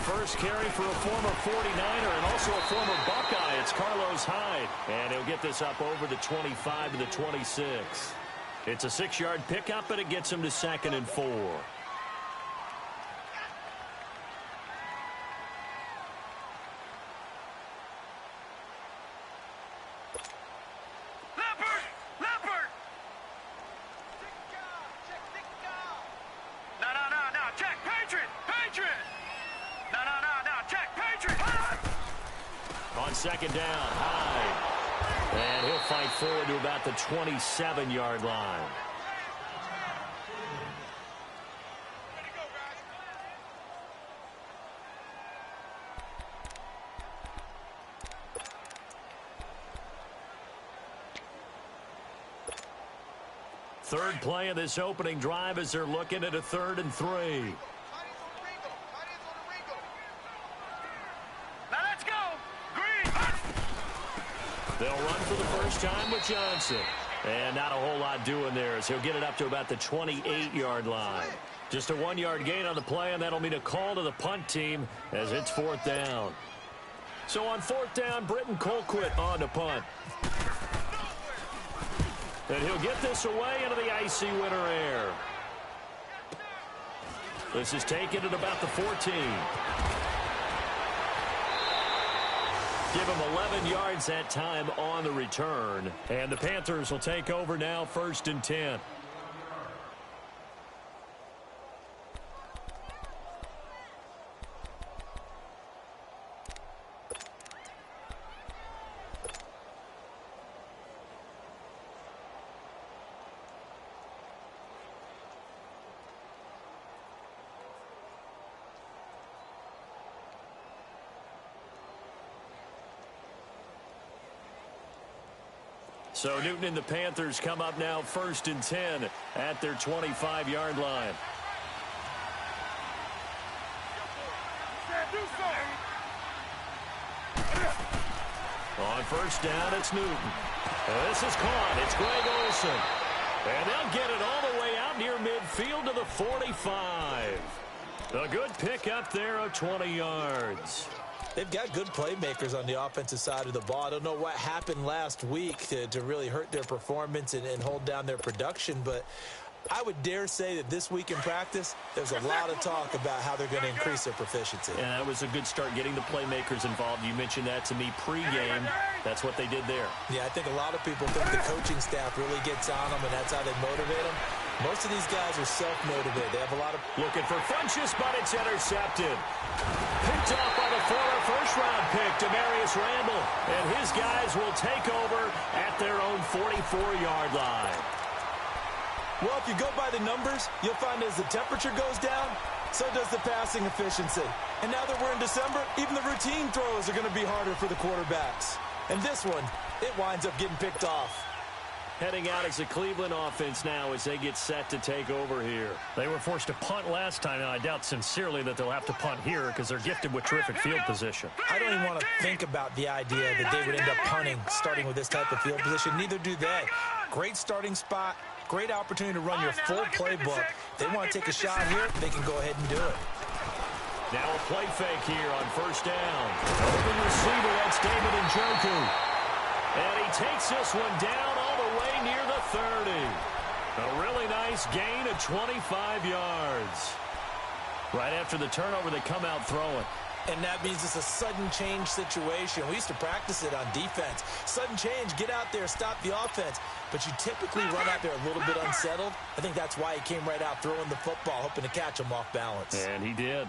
first carry for a former 49er and also a former Buckeye. It's Carlos Hyde. And he'll get this up over the 25 to the 26. It's a 6-yard pickup, and it gets him to 2nd and 4. On 2nd down, Hyde. And he'll fight forward to about the 27-yard line. Third play of this opening drive as they're looking at a 3rd and 3. They'll run for the first time with Johnson. And not a whole lot doing there as he'll get it up to about the 28-yard line. Just a 1-yard gain on the play, and that'll mean a call to the punt team as it's 4th down. So on 4th down, Britton Colquitt on to punt. And he'll get this away into the icy winter air. This is taken at about the 14. Give him 11 yards that time on the return. And the Panthers will take over now, 1st and 10. So Newton and the Panthers come up now 1st and 10 at their 25-yard line. On 1st down, it's Newton. This is caught. It's Greg Olsen. And they'll get it all the way out near midfield to the 45. A good pickup there of 20 yards. They've got good playmakers on the offensive side of the ball. I don't know what happened last week to really hurt their performance and hold down their production, but I would dare say that this week in practice, there's a lot of talk about how they're going to increase their proficiency. And that was a good start, getting the playmakers involved. You mentioned that to me pregame. That's what they did there. Yeah, I think a lot of people think the coaching staff really gets on them, and that's how they motivate them. Most of these guys are self-motivated. They have a lot of... Looking for Funchess, but it's intercepted. Picked off by the former first-round pick, Demarius Randall. And his guys will take over at their own 44-yard line. Well, if you go by the numbers, you'll find as the temperature goes down, so does the passing efficiency. And now that we're in December, even the routine throws are going to be harder for the quarterbacks. And this one, it winds up getting picked off. Heading out as the Cleveland offense now as they get set to take over here. They were forced to punt last time, and I doubt sincerely that they'll have to punt here because they're gifted with terrific field position. I don't even want to think about the idea that they would end up punting starting with this type of field position. Neither do they. Great starting spot, great opportunity to run your full playbook. If they want to take a shot here, they can go ahead and do it. Now a play fake here on 1st down. Open receiver, that's David Njoku. And he takes this one down all the way near the 30. A really nice gain of 25 yards. Right after the turnover, they come out throwing. And that means it's a sudden change situation. We used to practice it on defense. Sudden change, get out there, stop the offense. But you typically run out there a little bit unsettled. I think that's why he came right out throwing the football, hoping to catch him off balance. And he did.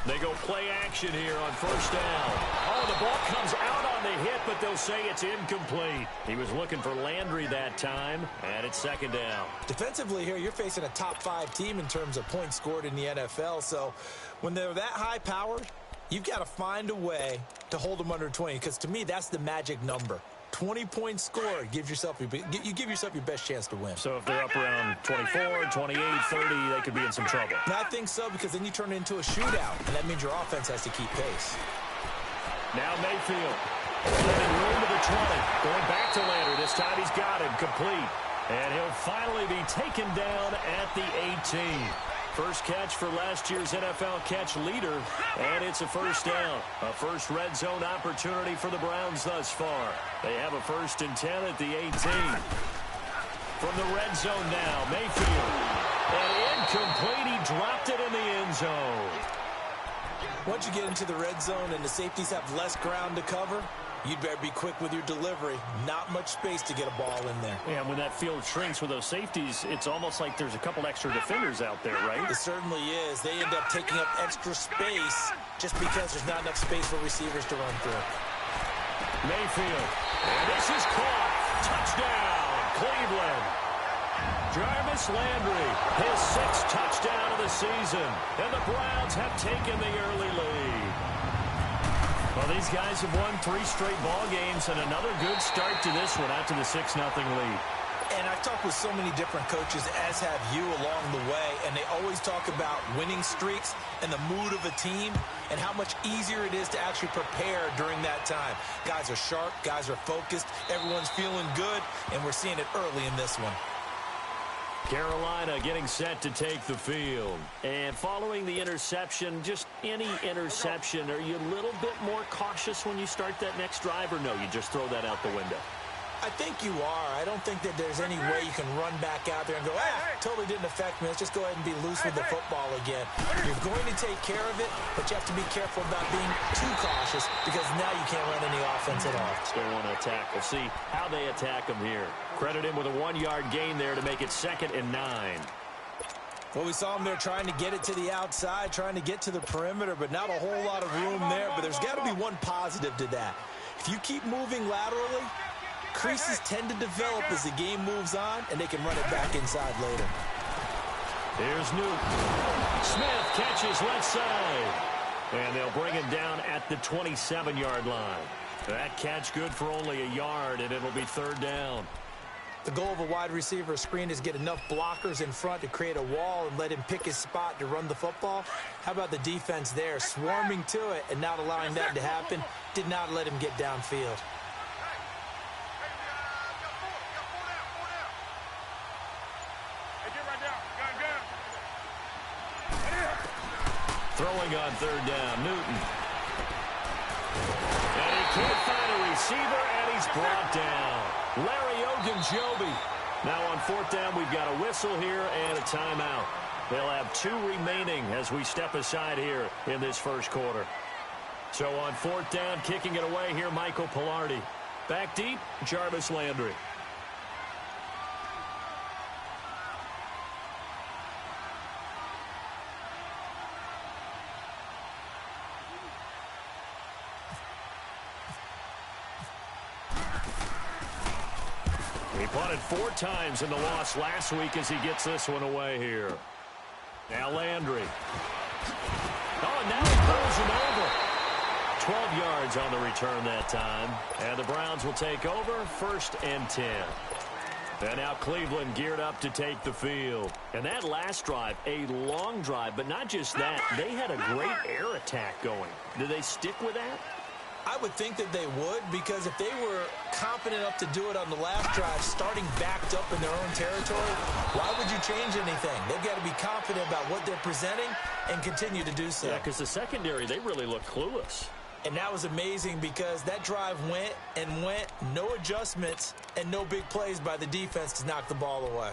They go play action here on 1st down. Oh, the ball comes out on the hit, but they'll say it's incomplete. He was looking for Landry that time, and it's 2nd down. Defensively here, you're facing a top-5 team in terms of points scored in the NFL. So when they're that high-powered, you've got to find a way to hold them under 20, because to me, that's the magic number. 20-point score gives yourself you give yourself your best chance to win. So if they're up around 24, 28, 30, they could be in some trouble. And I think so, because then you turn it into a shootout, and that means your offense has to keep pace. Now Mayfield. Getting room to the 20. Going back to Landry. This time he's got it. Complete. And he'll finally be taken down at the 18. First catch for last year's NFL catch leader, and it's a first down. A first red zone opportunity for the Browns thus far. They have a 1st and 10 at the 18. From the red zone now, Mayfield. And incomplete, he dropped it in the end zone. Once you get into the red zone and the safeties have less ground to cover, you'd better be quick with your delivery. Not much space to get a ball in there. Yeah, when that field shrinks with those safeties, it's almost like there's a couple extra defenders out there, right? It certainly is. They end up taking up extra space just because there's not enough space for receivers to run through. Mayfield. And this is caught. Touchdown, Cleveland. Jarvis Landry, his 6th touchdown of the season. And the Browns have taken the early lead. Well, these guys have won 3 straight ball games and another good start to this one out to the 6-0 lead. And I've talked with so many different coaches, as have you, along the way, and they always talk about winning streaks and the mood of a team and how much easier it is to actually prepare during that time. Guys are sharp, guys are focused, everyone's feeling good, and we're seeing it early in this one. Carolina getting set to take the field. And following the interception, just any interception, are you a little bit more cautious when you start that next drive, or no, you just throw that out the window? I think you are. I don't think that there's any way you can run back out there and go, totally didn't affect me. Let's just go ahead and be loose with the football again. You're going to take care of it, but you have to be careful about being too cautious because now you can't run any offense at all. Still want to attack. We'll see how they attack them here. Credit him with a 1-yard gain there to make it 2nd and 9. Well, we saw him there trying to get it to the outside, trying to get to the perimeter, but not a whole lot of room there. But there's got to be one positive to that. If you keep moving laterally, creases tend to develop as the game moves on, and they can run it back inside later. Here's Newton. Smith catches left side. And they'll bring him down at the 27-yard line. That catch good for only a yard, and it'll be 3rd down. The goal of a wide receiver screen is get enough blockers in front to create a wall and let him pick his spot to run the football. How about the defense there, swarming to it and not allowing that to happen? Did not let him get downfield. Throwing on 3rd down, Newton. And he can't find a receiver, and he's brought down. Larry Ogunjobi. Now on 4th down, we've got a whistle here and a timeout. They'll have 2 remaining as we step aside here in this first quarter. So on 4th down, kicking it away here, Michael Pilardi. Back deep, Jarvis Landry. He punted 4 times in the loss last week as he gets this one away here. Now Landry. Oh, and now he pulls him over. 12 yards on the return that time. And the Browns will take over 1st and 10. And now Cleveland geared up to take the field. And that last drive, a long drive, but not just that. They had a great air attack going. Did they stick with that? I would think that they would, because if they were confident enough to do it on the last drive, starting backed up in their own territory, why would you change anything? They've got to be confident about what they're presenting and continue to do so. Yeah, because the secondary, they really look clueless. And that was amazing because that drive went and went, no adjustments and no big plays by the defense to knock the ball away.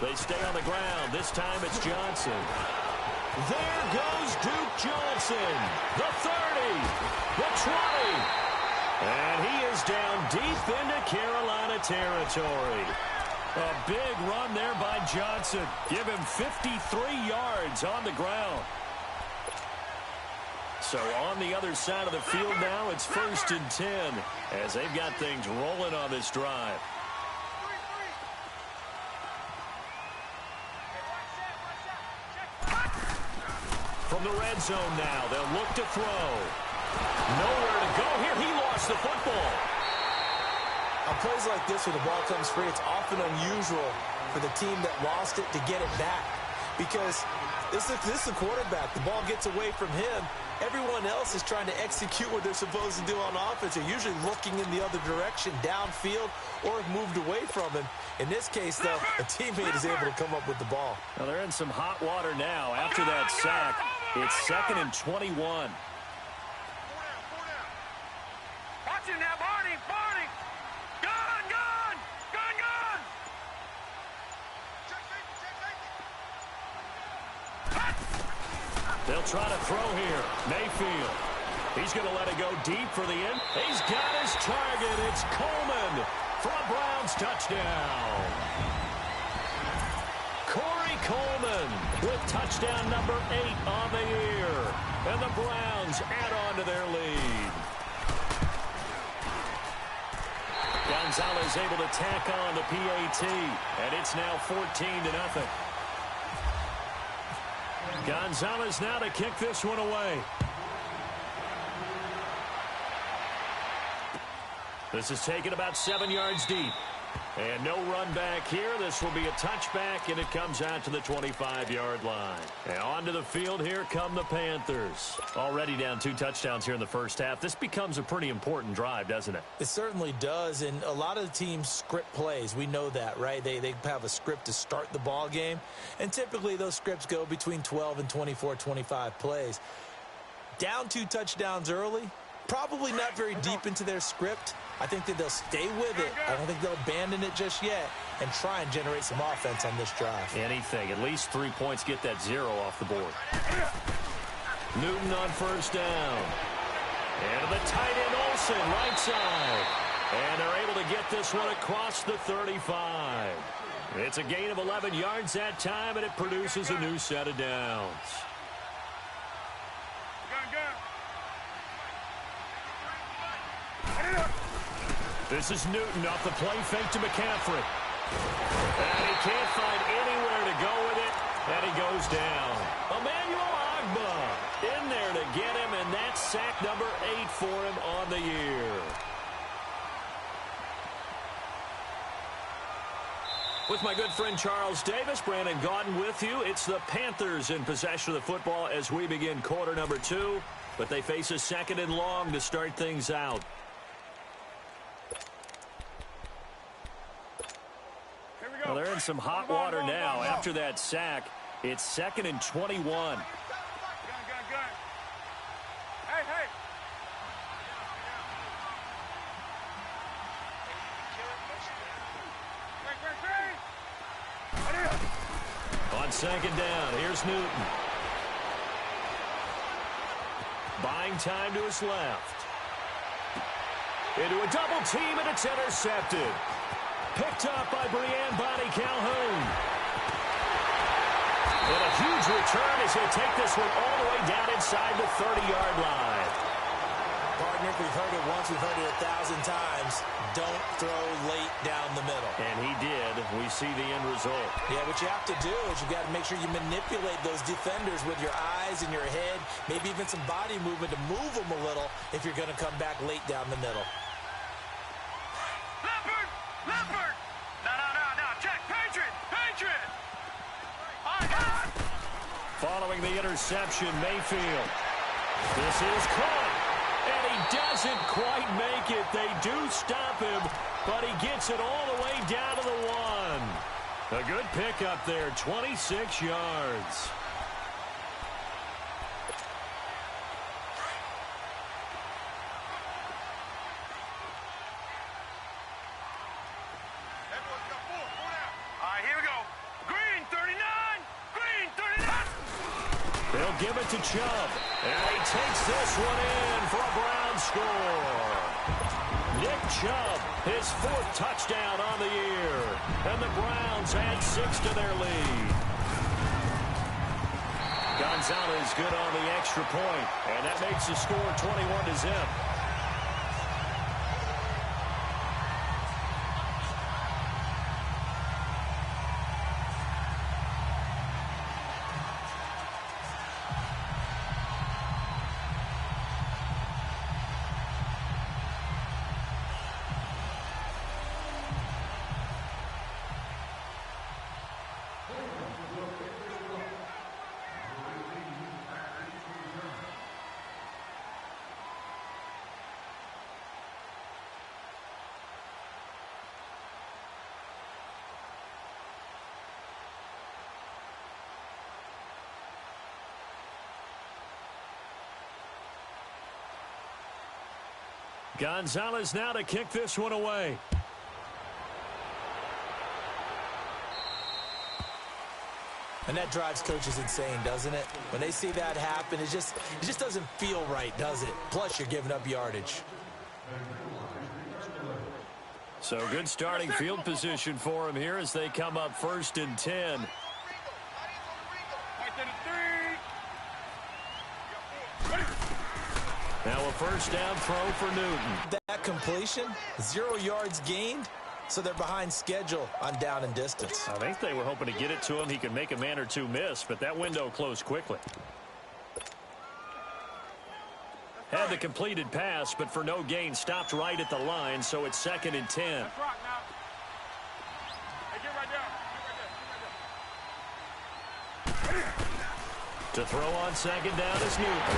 They stay on the ground. This time it's Johnson. There goes Duke Johnson. The 30, the 20. And he is down deep into Carolina territory. A big run there by Johnson. Give him 53 yards on the ground. So on the other side of the field now, it's 1st and 10 as they've got things rolling on this drive. From the red zone now, they'll look to throw. Nowhere to go here. He lost the football. On plays like this where the ball comes free, it's often unusual for the team that lost it to get it back. because this is the quarterback. The ball gets away from him. Everyone else is trying to execute what they're supposed to do on offense. They're usually looking in the other direction, downfield, or have moved away from him. In this case, though, a teammate is able to come up with the ball. Well, they're in some hot water now. After that sack, it's 2nd and 21. Watch him now, Barney! Barney! Gun! Gun! Gun! Gun! They'll try to throw here. Mayfield. He's going to let it go deep for the end. He's got his target. It's Coleman for a Browns touchdown. Corey Coleman with touchdown number 8 on the year. And the Browns add on to their lead. Gonzalez able to tack on the PAT. And it's now 14-0. Gonzalez now to kick this one away. This is taken about 7 yards deep. And no run back here. This will be a touchback, and it comes out to the 25-yard line. And onto the field, here come the Panthers. Already down 2 touchdowns here in the first half. This becomes a pretty important drive, doesn't it? It certainly does, and a lot of the teams script plays. We know that, right? They have a script to start the ball game, and typically those scripts go between 12 and 24, 25 plays. Down 2 touchdowns early, probably not very deep into their script. I think that they'll stay with it. I don't think they'll abandon it just yet and try and generate some offense on this drive. Anything. At least 3 points, get that 0 off the board. Newton on first down. And the tight end Olsen, right side. And they're able to get this one across the 35. It's a gain of 11 yards that time, and it produces a new set of downs. This is Newton off the play fake to McCaffrey. And he can't find anywhere to go with it, and he goes down. Emmanuel Agba in there to get him, and that's sack number 8 for him on the year. With my good friend Charles Davis, Brandon Gaudin with you. It's the Panthers in possession of the football as we begin quarter number 2, but they face a 2nd and long to start things out. Well, they're in some hot water now. After that sack, it's 2nd and 21. Gun. Hey, hey. On 2nd down, here's Newton. Buying time to his left. Into a double team, and it's intercepted. Picked up by Brianne Bonnie Calhoun. And a huge return as he'll take this one all the way down inside the 30-yard line. Partner, we've heard it once, we've heard it 1,000 times. Don't throw late down the middle. And he did. We see the end result. Yeah, what you have to do is you got to make sure you manipulate those defenders with your eyes and your head, maybe even some body movement to move them a little if you're going to come back late down the middle. Leopard! No. Check. Patriot! Following the interception, Mayfield. This is caught. And he doesn't quite make it. They do stop him, but he gets it all the way down to the 1. A good pickup there, 26 yards. Here we go. Green 39. They'll give it to Chubb. And he takes this one in for a Brown score. Nick Chubb, his 4th touchdown on the year. And the Browns add 6 to their lead. Gonzalez good on the extra point. And that makes the score 21-0. Gonzalez now to kick this one away. And that drives coaches insane, doesn't it? When they see that happen, it just doesn't feel right, does it? Plus, you're giving up yardage. So good starting field position for him here as they come up 1st and 10. Now a first down throw for Newton. That completion, 0 yards gained, so they're behind schedule on down and distance. I think they were hoping to get it to him. He could make a man or two miss, but that window closed quickly. Had the completed pass, but for no gain, stopped right at the line, so it's 2nd and 10. To throw on 2nd down is Newton.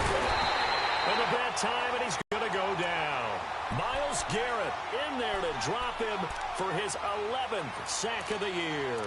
And a bad time, and he's going to go down. Myles Garrett in there to drop him for his 11th sack of the year.